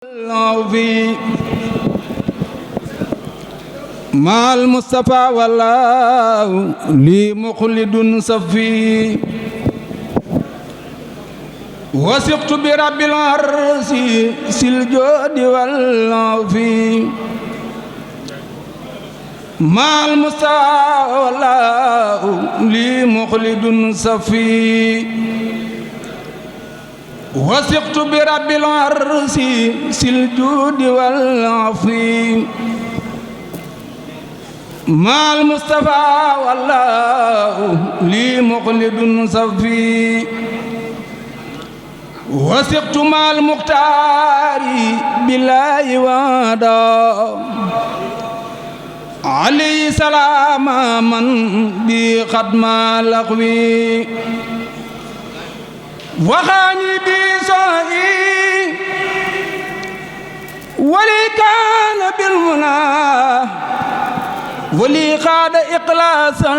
في مع المصطفى والله لي مخلد صفي وثقت برب العرش ذي الجود والعافي مع المصطفى والله لي مخلد صفي وثقت برب العرش ذي الجود والعافي مع المصطفى والله لي مخلد صفي وثقت مع المختار بالله وعدا عليه سلام من بخدم لغوي وخاني بصائي ولي كان بالمنى ولي قاد إقلاصا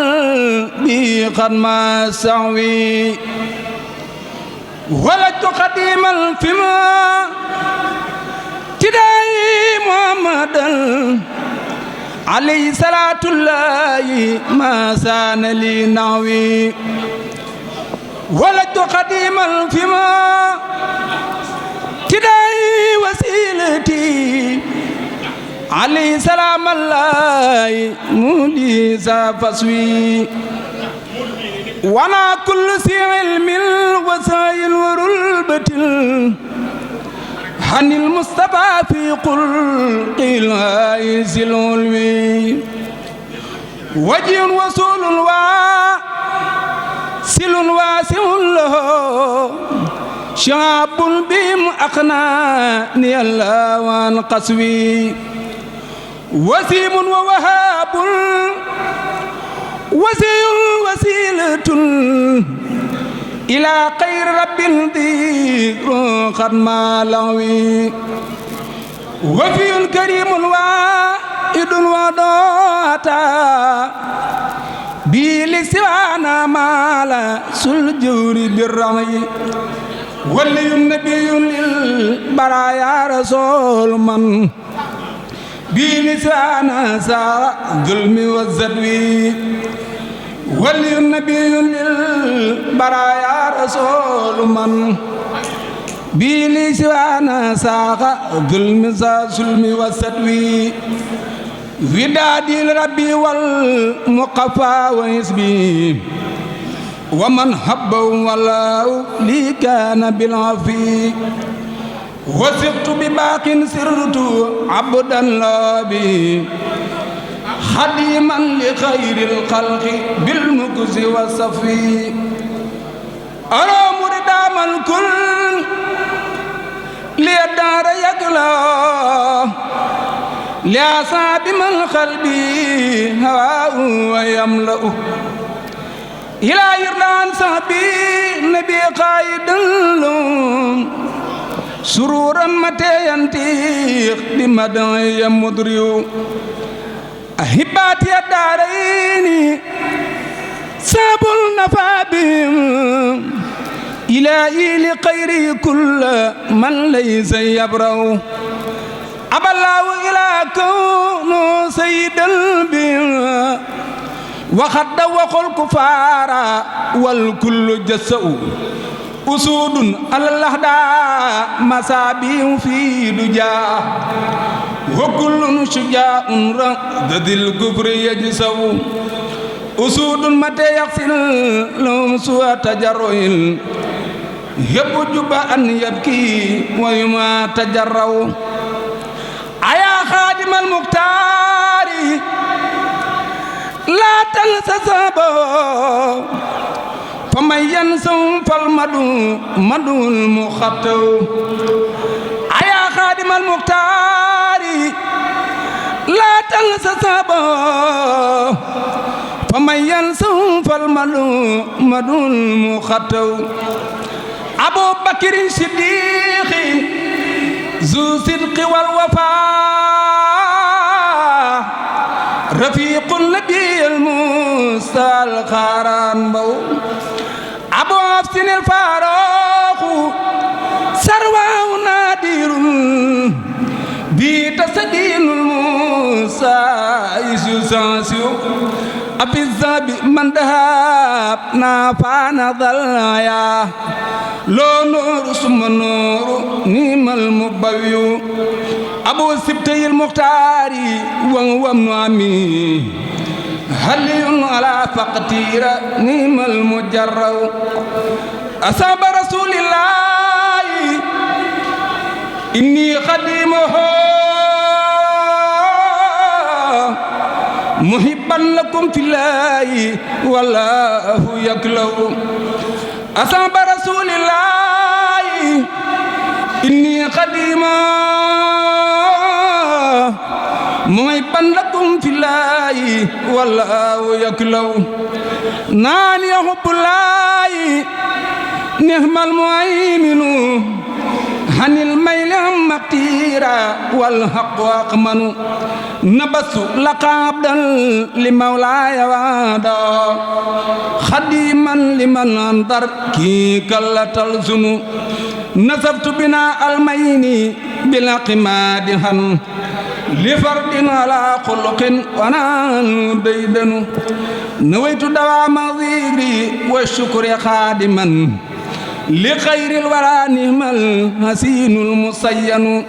بخدم سعوي ولدت قديما فيما تداي محمدا عليه صلاة الله ما سان لي ناوي ولدت قديما فيما تداي وسيلتي عليه سلام الله مولي فسوي وانا كل ذي علم وسائل ورلبة عن المصطفى في قلق الهائز العلوي وجه وصول واسل واسع له شعب بهم أقناني الله وان قسوي وسيم ووهاب وسيل وسيلة إلى خير رب ذكر قد ما لوي وفي كريم واحد وداتا بلسوانا مالا سلجور بالرعي ولي النبي للبرايا رسول من بلسوانا سا ظلم والزدوي ولي النبي للبرايا رسول من بلسوانا سا ظلم ظلم والزدوي ودادي الربي والمقفى وحسبي ومن حبه والله لي كان بالعافي وثقت بباق سرت عبدا لابي خديما لخير الخلق بالمكس والصفي أرى مردام الكل ليدار يقلى لأصحاب من قلبي هواه ويملأ إلى إرلان صحبي نبي قائد لهم سرورا متى ينتيق بمدعي مدريو أحباتي الدارين ساب النفا بهم إلهي لخير كل من ليس يبرأ أبى الله إلى كون سيدا بهم وخد وقل كفار والكل جسأ أسود على اللحداء مسابيح في دجا وكل شجاع ضد الكفر يجسو أسود متى يغسل لهم سوى تجرع يبجب أن يبكي ويما تجرع أيا خادم المختار لا تنسى سبب فمن ينسوا فالمدو المخطو أيا خادم المختار لا تنسى سبب فمن ينسوا فالمدو المخطو أبو بكر الصديق ذو صدق والوفاء رفيق النبي الموسى الخاران بو أبو حفص الفاروق سرواه نادر bi tasadinul musa isu sansiu abizabi mandahab na fana dhalaya lo nuru summa nuru nimal mubawiyu abu sibtayil muhtari wa wamnu ami haliyun ala faqtira nimal mujarraw asaba rasulillahi inni khadimuhu muhibban lakum fillahi wallahu yaklaw asaba rasulillahi inni khadimuhu muhibban lakum fillahi wallahu yaklaw nani hubbullahi ni'mal mu'minu hanil mayli maqtira wal haqqu aqmanu nabasu laqabdan li mawlaya wada khadiman liman antar ki kallatal zunu nasabtu bina almayni bil aqmadihan li fardin ala khuluqin wa nan baydanu nawaitu dawama dhikri wa shukri khadiman li khairil wara ni'mal hasinul musayyanu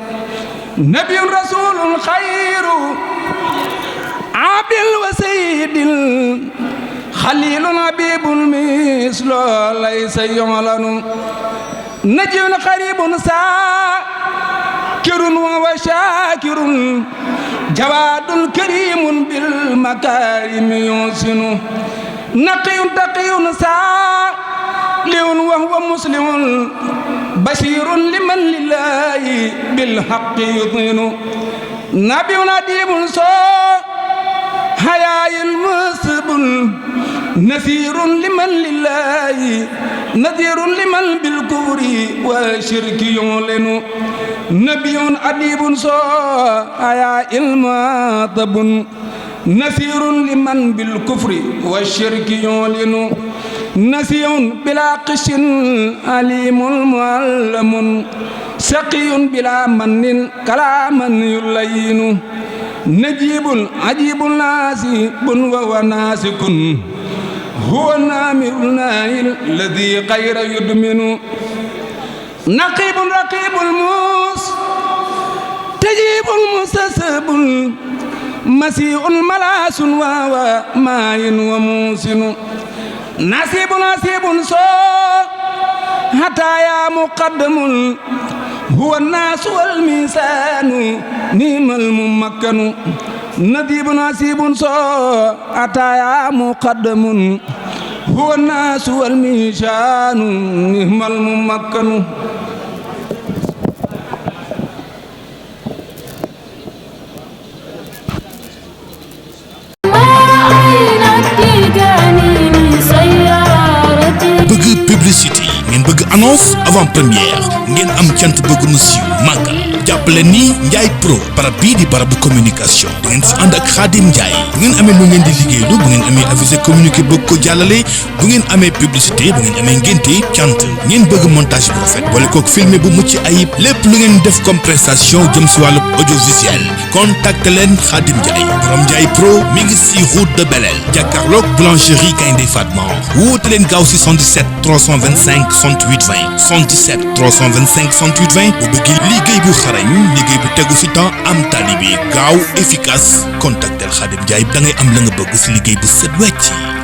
nabiyyun rasulun khairu abdil wa sayyidil khalilun habibul mislu laysa yu'lanu najiyun qaribun sakirun wa shakirun jawadun karimun bil makarim yusinu naqiyun taqiyun liun wa huwa muslimun basirun liman lillahi bil haqqi yudhinu nabiyun adibun so hayayil musbul nasirun liman lillahi nadirun liman bil kufri wa shirki yulinu nabiyun adibun so hayayil mutabun nasirun liman bil kufri wa shirki yulinu nasiyun bila qishin alimul muallamun saqiyun bila mannin kalaman yulayinu najibun ajibun nasibun wa nasikun huwa namirul nahil ladhi khayra yudminu naqibun raqibul mus tajibul mustasabul masiun malasun wa mayin wa musinu nasibun so hataya muqaddamun huwa an-nas wal misanu nimal mumakkanu nasibun so hataya muqaddamun huwa an-nas wal misanu nimal mumakkanu publicité ngeen bëgg annonce avant première ngeen am cant bëgg mu siiw màggal jàppale ni Ndiaye Pro barab bii di barabu communication da ngeen si ànd ak Khadim Ndiaye bu ngeen amee lu ngeen di liggéeylu bu ngeen amee avisé communiqué bëgg ko jàllale bu ngeen amee publicité bu ngeen amee ngénte cant ngeen bëgg montage bu rafet wala kook filmé bu mucc ayib lépp lu ngeen def comme prestation jëm si wàllu audiovisuel contacte leen Khadim Ndiaye borom Ndiaye Pro mi ngi si route de Belel jàkkaarloog boulangerie Gaynde Fatma woote leen gaaw si 77 325 68 20 77 325 68 20 bu bëgg liggéey bu xarañ liggéey bu tegu si temps am tali bi gaaw efficace contactel Khadim Ndiaye da ngay am la nga bëgg si liggéey bu set wecc